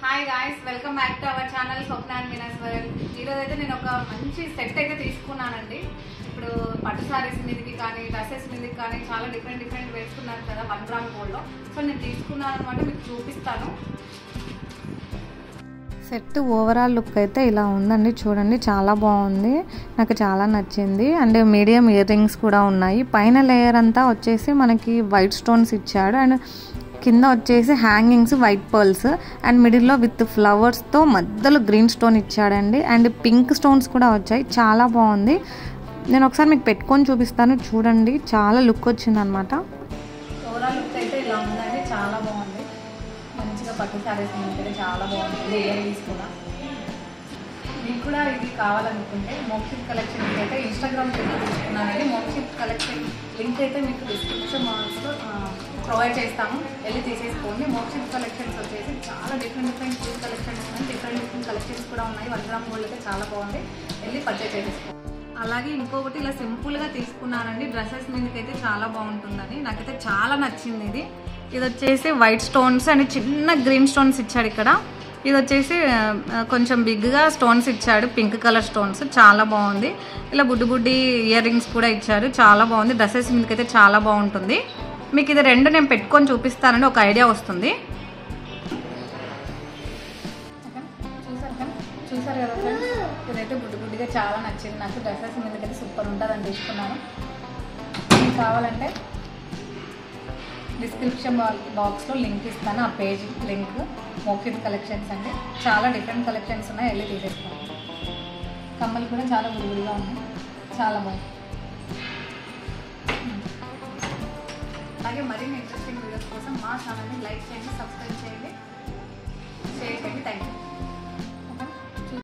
Hi guys, welcome back to our channel Swapna and Venus world. ఈరోజు అయితే నేను ఒక మంచి సెట్ అయితే తీసుకున్నానండి. ఇప్పుడు పట్టు సారీస్ మీదకి కానీ డ్రెస్సెస్ మీదకి కానీ చాలా డిఫరెంట్ వేసుకున్నాను కదా 1 గ్రామ్ గోల్డ్లో. సో నేను తీసుకున్నాను అనమాట, మీకు చూపిస్తాను. సెట్ ఓవరాల్ లుక్ అయితే ఇలా ఉందండి. చూడండి, చాలా బాగుంది, నాకు చాలా నచ్చింది. అండ్ మీడియం ఇయర్ రింగ్స్ కూడా ఉన్నాయి. పైన లేయర్ అంతా వచ్చేసి మనకి వైట్ స్టోన్స్ ఇచ్చాడు అండ్ కింద వచ్చేసి హ్యాంగింగ్స్ వైట్ పర్ల్స్ అండ్ మిడిల్లో విత్ ఫ్లవర్స్తో మధ్యలో గ్రీన్ స్టోన్ ఇచ్చాడండి. అండ్ పింక్ స్టోన్స్ కూడా వచ్చాయి, చాలా బాగుంది. నేను ఒకసారి మీకు పెట్టుకొని చూపిస్తాను, చూడండి, చాలా లుక్ వచ్చింది అనమాట. ఓవరాల్ లుక్ అయితే ఇలా ఉందండి, చాలా బాగుంది. మంచిగా పట్టు సారీస్ అయితే చాలా బాగుంటుంది. ఇయర్ రింగ్స్ కూడా మీకు కూడా ఇది కావాలనుకుంటే మోక్షిత్ కలెక్షన్ అయితే ఇన్స్టాగ్రామ్ లింక్ తీసుకున్నానండి. మోక్షిత్ కలెక్షన్ లింక్ అయితే మీకు డిస్క్రిప్షన్ బాక్స్లో ప్రొవైడ్ చేస్తాము, వెళ్ళి తీసేసుకోండి. మోక్షిత్ కలెక్షన్స్ వచ్చేసి చాలా డిఫరెంట్ ఫుడ్ కలెక్షన్స్ ఉన్నాయి, డిఫరెంట్ కలెక్షన్స్ కూడా ఉన్నాయి. 1 గ్రామ్ గోల్డ్ అయితే చాలా బాగుంది, వెళ్ళి పర్చేస్ చేసేసుకోండి. అలాగే ఇంకొకటి ఇలా సింపుల్గా తీసుకున్నానండి, డ్రెస్సెస్ మీదకి అయితే చాలా బాగుంటుందని నాకైతే చాలా నచ్చింది. ఇది వచ్చేసి వైట్ స్టోన్స్ అండ్ చిన్న గ్రీన్ స్టోన్స్ ఇచ్చాడు ఇక్కడ. ఇది వచ్చేసి కొంచెం బిగ్గా స్టోన్స్ ఇచ్చాడు, పింక్ కలర్ స్టోన్స్, చాలా బాగుంది. ఇలా బుడ్డి ఇయర్ రింగ్స్ కూడా ఇచ్చారు, చాలా బాగుంది. డ్రెస్సెస్ మీదకైతే చాలా బాగుంటుంది. మీకు ఇది రెండు నేను పెట్టుకొని చూపిస్తానండి, ఒక ఐడియా వస్తుంది. చూసారు కదా ఫ్రెండ్స్, ఇదైతే బుడ్డిగా చాలా నచ్చింది నాకు. డ్రెస్సెస్ మీదకైతే సూపర్ ఉంటుందని తీసుకున్నాను. మీకు కావాలంటే డిస్క్రిప్షన్ బాక్స్లో లింక్ ఇస్తాను, ఆ పేజ్ లింక్. మోక్షిత్ కలెక్షన్స్ అంటే చాలా డిఫరెంట్ కలెక్షన్స్ ఉన్నాయి, వెళ్ళి తీసేసుకోండి. కమ్మలు కూడా చాలా బుడిగా ఉన్నాయి, చాలా బాగుంది. అలాగే మరిన్ని ఇంట్రెస్టింగ్ వీడియోస్ కోసం మా ఛానల్ని లైక్ చేయండి, సబ్స్క్రైబ్ చేయండి, షేర్ చేయండి. Thank you.